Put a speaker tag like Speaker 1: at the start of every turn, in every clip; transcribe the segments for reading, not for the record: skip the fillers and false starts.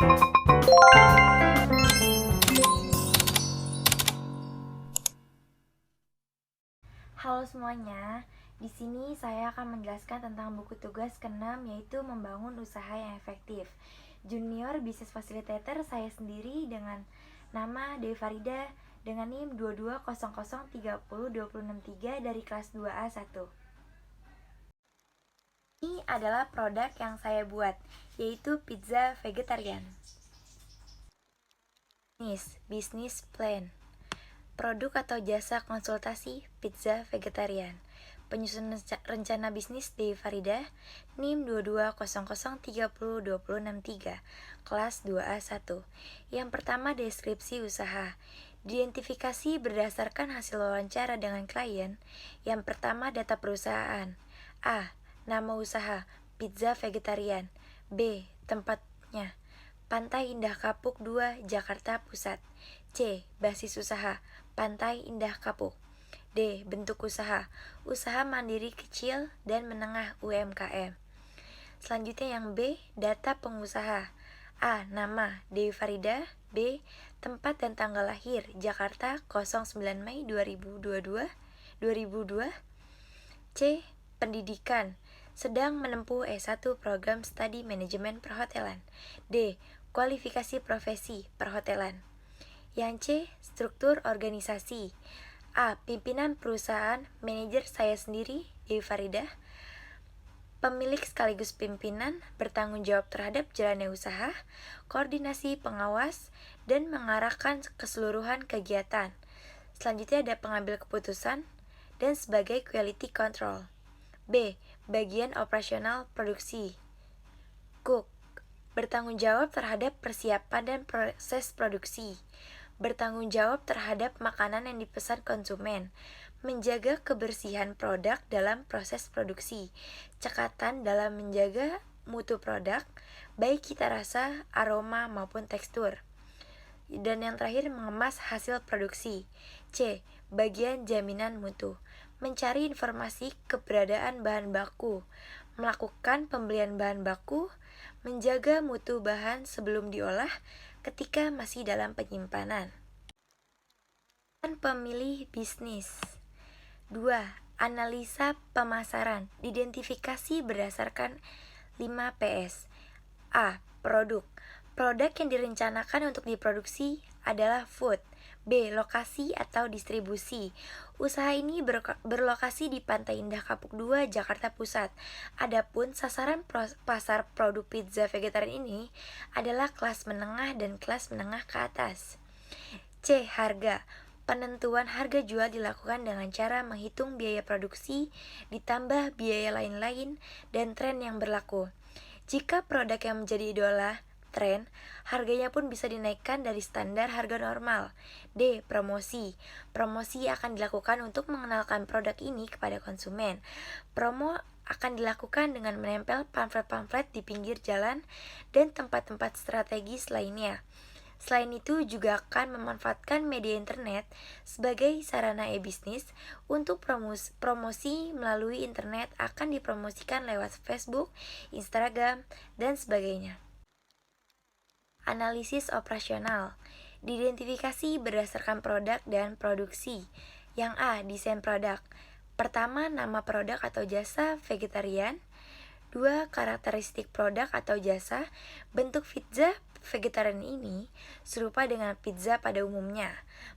Speaker 1: Halo semuanya, di sini saya akan menjelaskan tentang buku tugas ke-6, yaitu membangun usaha yang efektif. Junior Business Facilitator saya sendiri dengan nama Dewi Farida dengan NIM 2200302063 dari kelas 2A1. Ini adalah produk yang saya buat, yaitu pizza vegetarian. Business plan. Produk atau jasa konsultasi pizza vegetarian. Penyusunan rencana bisnis Dewi Farida, NIM 2200302063, kelas 2A1. Yang pertama, deskripsi usaha. Diidentifikasi berdasarkan hasil wawancara dengan klien. Yang pertama, data perusahaan. A. Nama usaha, pizza vegetarian. B. Tempatnya, Pantai Indah Kapuk 2, Jakarta Pusat. C. Basis usaha, Pantai Indah Kapuk. D. Bentuk usaha, usaha mandiri kecil dan menengah UMKM. Selanjutnya yang B, data pengusaha. A. Nama, Dewi Farida. B. Tempat dan tanggal lahir, Jakarta 09 Mei 2002. C. Pendidikan, sedang menempuh S1 program studi manajemen perhotelan. D. Kualifikasi profesi perhotelan. Yang C. Struktur organisasi. A. Pimpinan perusahaan, manajer saya sendiri, Dewi Farida. Pemilik sekaligus pimpinan, bertanggung jawab terhadap jalannya usaha, koordinasi pengawas, dan mengarahkan keseluruhan kegiatan. Selanjutnya ada pengambil keputusan dan sebagai quality control. B. Bagian operasional produksi. Cook, bertanggung jawab terhadap persiapan dan proses produksi, bertanggung jawab terhadap makanan yang dipesan konsumen, menjaga kebersihan produk dalam proses produksi, cekatan dalam menjaga mutu produk, baik cita rasa, aroma, maupun tekstur. Dan yang terakhir, mengemas hasil produksi. C. Bagian jaminan mutu, mencari informasi keberadaan bahan baku, melakukan pembelian bahan baku, menjaga mutu bahan sebelum diolah ketika masih dalam penyimpanan. Pemilih bisnis. 2. Analisa pemasaran. Identifikasi berdasarkan 5 PS. A. Produk. Produk yang direncanakan untuk diproduksi adalah food. B. Lokasi atau distribusi. Usaha ini berlokasi di Pantai Indah Kapuk 2, Jakarta Pusat. Adapun sasaran pasar produk pizza vegetarian ini adalah kelas menengah dan kelas menengah ke atas. C. Harga. Penentuan harga jual dilakukan dengan cara menghitung biaya produksi ditambah biaya lain-lain dan tren yang berlaku. Jika produk yang menjadi idola tren, harganya pun bisa dinaikkan dari standar harga normal. D. Promosi. Promosi akan dilakukan untuk mengenalkan produk ini kepada konsumen. Promo akan dilakukan dengan menempel pamflet-pamflet di pinggir jalan dan tempat-tempat strategis lainnya. Selain itu juga akan memanfaatkan media internet sebagai sarana e-bisnis. Untuk promosi melalui internet akan dipromosikan lewat Facebook, Instagram, dan sebagainya. Analisis operasional. Diidentifikasi berdasarkan produk dan produksi. Yang A. Desain produk. Pertama, nama produk atau jasa vegetarian. 2. Karakteristik produk atau jasa. Bentuk pizza vegetarian ini serupa dengan pizza pada umumnya,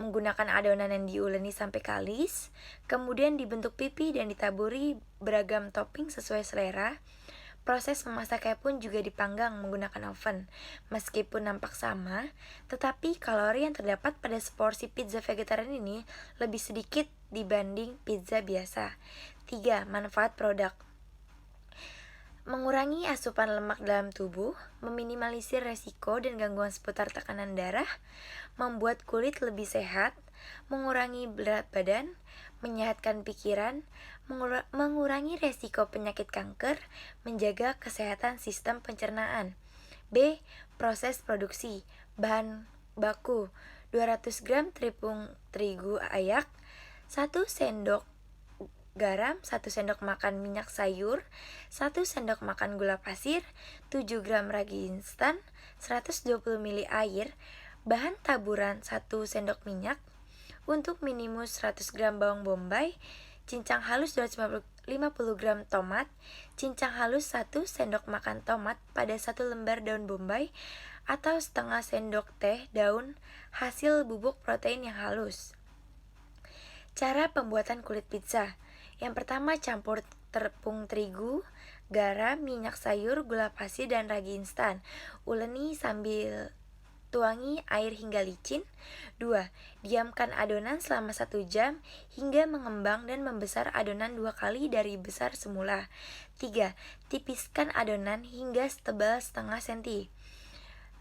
Speaker 1: menggunakan adonan yang diuleni sampai kalis, kemudian dibentuk pipi dan ditaburi beragam topping sesuai selera. Proses memasaknya pun juga dipanggang menggunakan oven. Meskipun nampak sama, tetapi kalori yang terdapat pada seporsi pizza vegetarian ini lebih sedikit dibanding pizza biasa. 3. Manfaat produk. Mengurangi asupan lemak dalam tubuh, meminimalisir resiko dan gangguan seputar tekanan darah, membuat kulit lebih sehat, mengurangi berat badan, menyehatkan pikiran, mengurangi resiko penyakit kanker, menjaga kesehatan sistem pencernaan. B. Proses produksi. Bahan baku 200 gram tepung terigu ayak, 1 sendok garam, 1 sendok makan minyak sayur, 1 sendok makan gula pasir, 7 gram ragi instan, 120 ml air, bahan taburan 1 sendok minyak, untuk minimus 100 gram bawang bombay, cincang halus 250 gram tomat, cincang halus 1 sendok makan tomat pada 1 lembar daun bombay, atau setengah sendok teh daun hasil bubuk protein yang halus. Cara pembuatan kulit pizza. Yang pertama, campur tepung terigu, garam, minyak sayur, gula pasir, dan ragi instan. Uleni sambil tuangi air hingga licin. 2. Diamkan adonan selama 1 jam hingga mengembang dan membesar adonan 2 kali dari besar semula. 3. Tipiskan adonan hingga setebal setengah senti.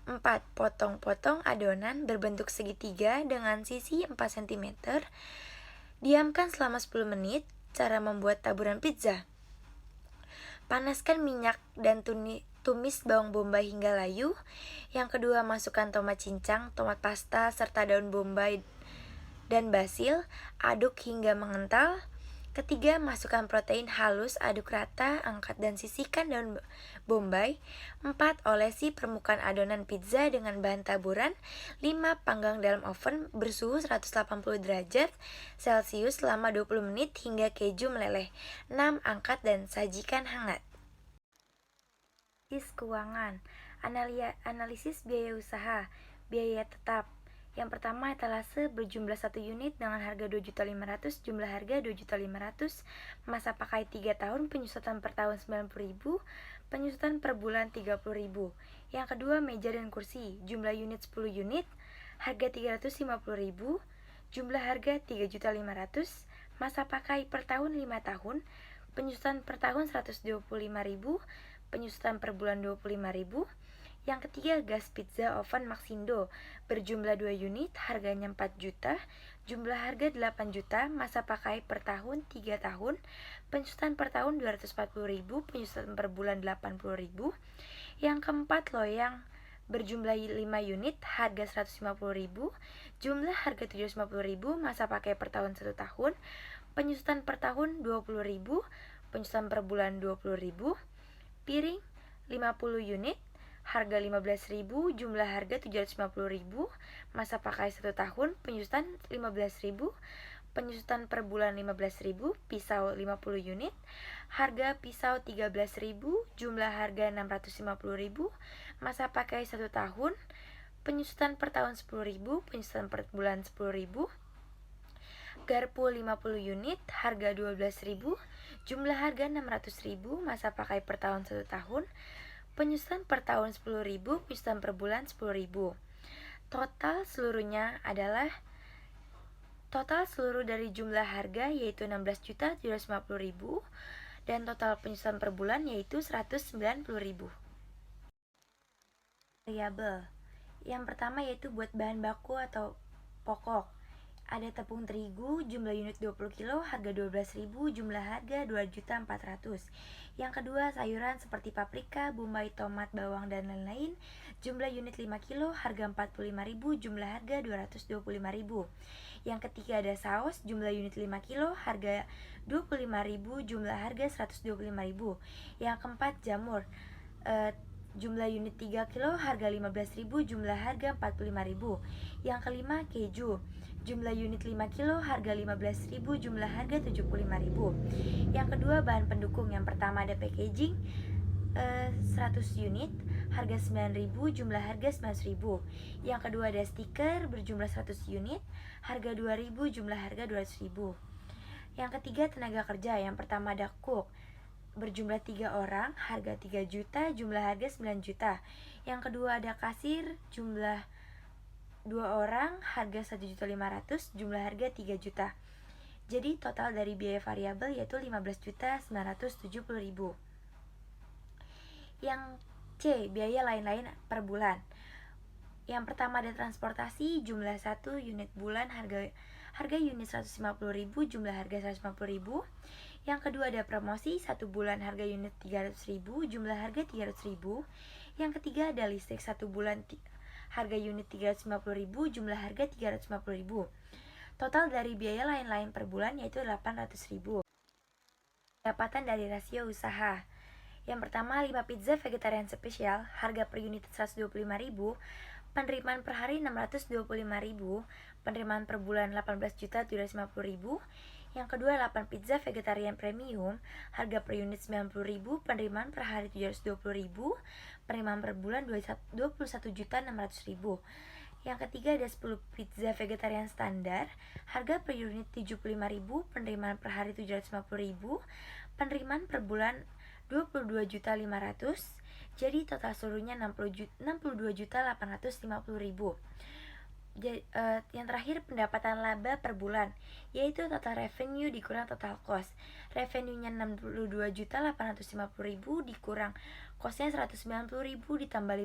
Speaker 1: 4. Potong-potong adonan berbentuk segitiga dengan sisi 4 cm. Diamkan selama 10 menit. Cara membuat taburan pizza. Panaskan minyak dan tumis bawang bombay hingga layu. Yang kedua, masukkan tomat cincang, tomat pasta, serta daun bombay dan basil. Aduk hingga mengental. Ketiga, masukkan protein halus, aduk rata, angkat dan sisihkan daun bombay. 4. Olesi permukaan adonan pizza dengan bahan taburan. 5. Panggang dalam oven bersuhu 180 derajat Celcius selama 20 menit hingga keju meleleh. 6. Angkat dan sajikan hangat. Keuangan. Analisis biaya usaha. Biaya tetap. Yang pertama, etalase berjumlah 1 unit dengan harga 2.500.000, jumlah harga 2.500.000, masa pakai 3 tahun, penyusutan per tahun 90.000, penyusutan per bulan 30.000. Yang kedua, meja dan kursi, jumlah unit 10 unit, harga 350.000, jumlah harga 3.500.000, masa pakai per tahun 5 tahun, penyusutan per tahun 125.000, penyusutan per bulan 25.000. Yang ketiga, gas pizza oven Maxindo berjumlah 2 unit, harganya 4 juta, jumlah harga 8 juta, masa pakai per tahun 3 tahun, penyusutan per tahun 240.000, penyusutan per bulan 80.000. Yang keempat, loyang berjumlah 5 unit, harga 150.000, jumlah harga 750.000, masa pakai per tahun 1 tahun, penyusutan per tahun 20.000, penyusutan per bulan 20.000. Piring 50 unit, harga 15.000, jumlah harga 750.000, masa pakai 1 tahun, penyusutan 15.000, penyusutan per bulan 15.000. Pisau 50 unit, harga pisau 13.000, jumlah harga 650.000, masa pakai 1 tahun, penyusutan per tahun 10.000, penyusutan per bulan 10.000. Garpu 50 unit, harga 12.000, jumlah harga 600.000, masa pakai per tahun 1 tahun, penyusutan per tahun 10.000, penyusutan per bulan 10.000. Total seluruh dari jumlah harga yaitu 16.750.000 dan total penyusutan per bulan yaitu 190.000. Variabel. Yang pertama yaitu buat bahan baku atau pokok. Ada tepung terigu, jumlah unit 20 kg, harga 12.000, jumlah harga 2.400.000. Yang kedua, sayuran seperti paprika, bombay, tomat, bawang, dan lain-lain, jumlah unit 5 kg, harga 45.000, jumlah harga 225.000. Yang ketiga, ada saus, jumlah unit 5 kg, harga 25.000, jumlah harga 125.000. Yang keempat, jamur, jumlah unit 3 kg, harga 15.000, jumlah harga 45.000. Yang kelima, keju, jumlah unit 5 kg, harga 15.000, jumlah harga 75.000. Yang kedua, bahan pendukung. Yang pertama ada packaging 100 unit, harga 9.000, jumlah harga 19.000. Yang kedua ada stiker berjumlah 100 unit, harga 2.000, jumlah harga 200.000. Yang ketiga, tenaga kerja. Yang pertama ada cook berjumlah 3 orang, harga 3 juta, jumlah harga 9 juta. Yang kedua ada kasir, jumlah 2 orang, harga 1.500.000, jumlah harga 3 juta. Jadi total dari biaya variabel yaitu 15.970.000. Yang C, biaya lain-lain per bulan. Yang pertama ada transportasi, jumlah 1 unit bulan, harga unit 150.000, jumlah harga 150.000. Yang kedua ada promosi, 1 bulan harga unit 300.000, jumlah harga 300.000. Yang ketiga ada listrik 1 bulan, harga unit 350.000, jumlah harga 350.000. Total dari biaya lain-lain per bulan yaitu 800.000. Pendapatan dari rasio usaha. Yang pertama, 5 pizza vegetarian spesial, harga per unit 125.000, penerimaan per hari 625.000, penerimaan per bulan 18.750.000. Yang kedua, 8 pizza vegetarian premium, harga per unit 90.000, penerimaan per hari 720.000, penerimaan per bulan 21.600.000. Yang ketiga, ada 10 pizza vegetarian standar, harga per unit 75.000, penerimaan per hari 750.000, penerimaan per bulan 22.500.000, jadi total seluruhnya 62.850.000. Yang terakhir, pendapatan laba per bulan, yaitu total revenue dikurang total cost. Revenue-nya 62.850.000 dikurang cost-nya 190.000 ditambah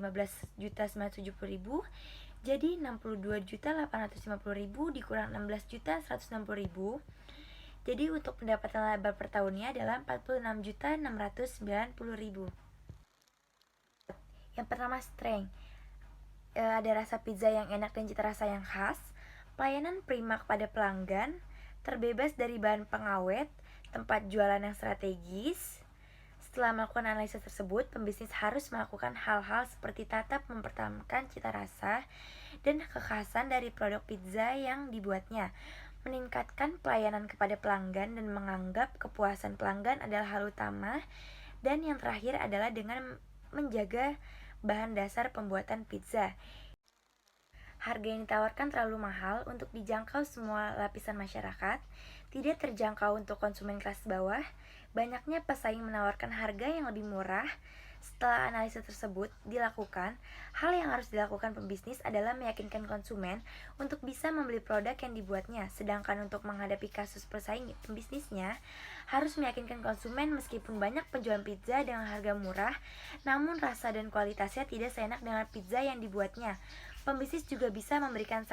Speaker 1: 15.970.000, jadi 62.850.000 dikurang 16.160.000. Jadi untuk pendapatan laba per tahunnya adalah 46.690.000. Yang pertama, strength. Ada rasa pizza yang enak dan cita rasa yang khas, pelayanan prima kepada pelanggan, terbebas dari bahan pengawet, tempat jualan yang strategis. Setelah melakukan analisis tersebut, pembisnis harus melakukan hal-hal seperti tatap mempertahankan cita rasa dan kekhasan dari produk pizza yang dibuatnya, meningkatkan pelayanan kepada pelanggan dan menganggap kepuasan pelanggan adalah hal utama, dan yang terakhir adalah dengan menjaga bahan dasar pembuatan pizza. Harga yang ditawarkan terlalu mahal untuk dijangkau semua lapisan masyarakat, tidak terjangkau untuk konsumen kelas bawah, banyaknya pesaing menawarkan harga yang lebih murah. Setelah analisis tersebut dilakukan, hal yang harus dilakukan pembisnis adalah meyakinkan konsumen untuk bisa membeli produk yang dibuatnya. Sedangkan untuk menghadapi kasus persaing, pembisnisnya harus meyakinkan konsumen meskipun banyak penjualan pizza dengan harga murah, namun rasa dan kualitasnya tidak seenak dengan pizza yang dibuatnya. Pembisnis juga bisa memberikan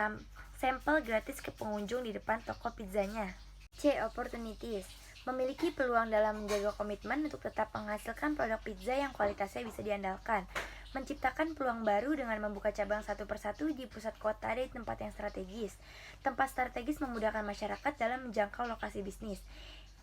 Speaker 1: sampel gratis ke pengunjung di depan toko pizzanya. C. Opportunities. Memiliki peluang dalam menjaga komitmen untuk tetap menghasilkan produk pizza yang kualitasnya bisa diandalkan. Menciptakan peluang baru dengan membuka cabang satu persatu di pusat kota di tempat yang strategis. Tempat strategis memudahkan masyarakat dalam menjangkau lokasi bisnis.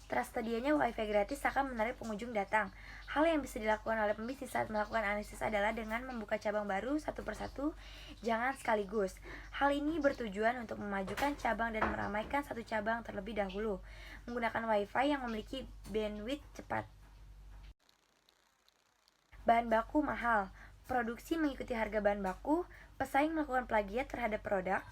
Speaker 1: Tersedianya wifi gratis akan menarik pengunjung datang. Hal yang bisa dilakukan oleh pembisnis saat melakukan analisis adalah dengan membuka cabang baru satu persatu, jangan sekaligus. Hal ini bertujuan untuk memajukan cabang dan meramaikan satu cabang terlebih dahulu. Menggunakan wifi yang memiliki bandwidth cepat. Bahan baku mahal. Produksi mengikuti harga bahan baku. Pesaing melakukan plagiat terhadap produk.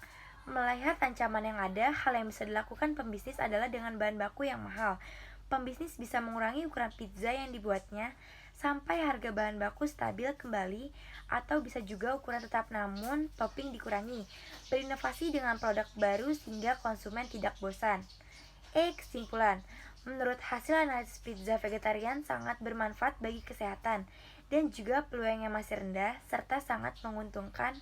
Speaker 1: Melihat ancaman yang ada, hal yang bisa dilakukan pembisnis adalah dengan bahan baku yang mahal. Pembisnis bisa mengurangi ukuran pizza yang dibuatnya sampai harga bahan baku stabil kembali, atau bisa juga ukuran tetap namun topping dikurangi. Berinovasi dengan produk baru sehingga konsumen tidak bosan. Kesimpulan. Menurut hasil analisis, pizza vegetarian sangat bermanfaat bagi kesehatan dan juga peluangnya masih rendah serta sangat menguntungkan.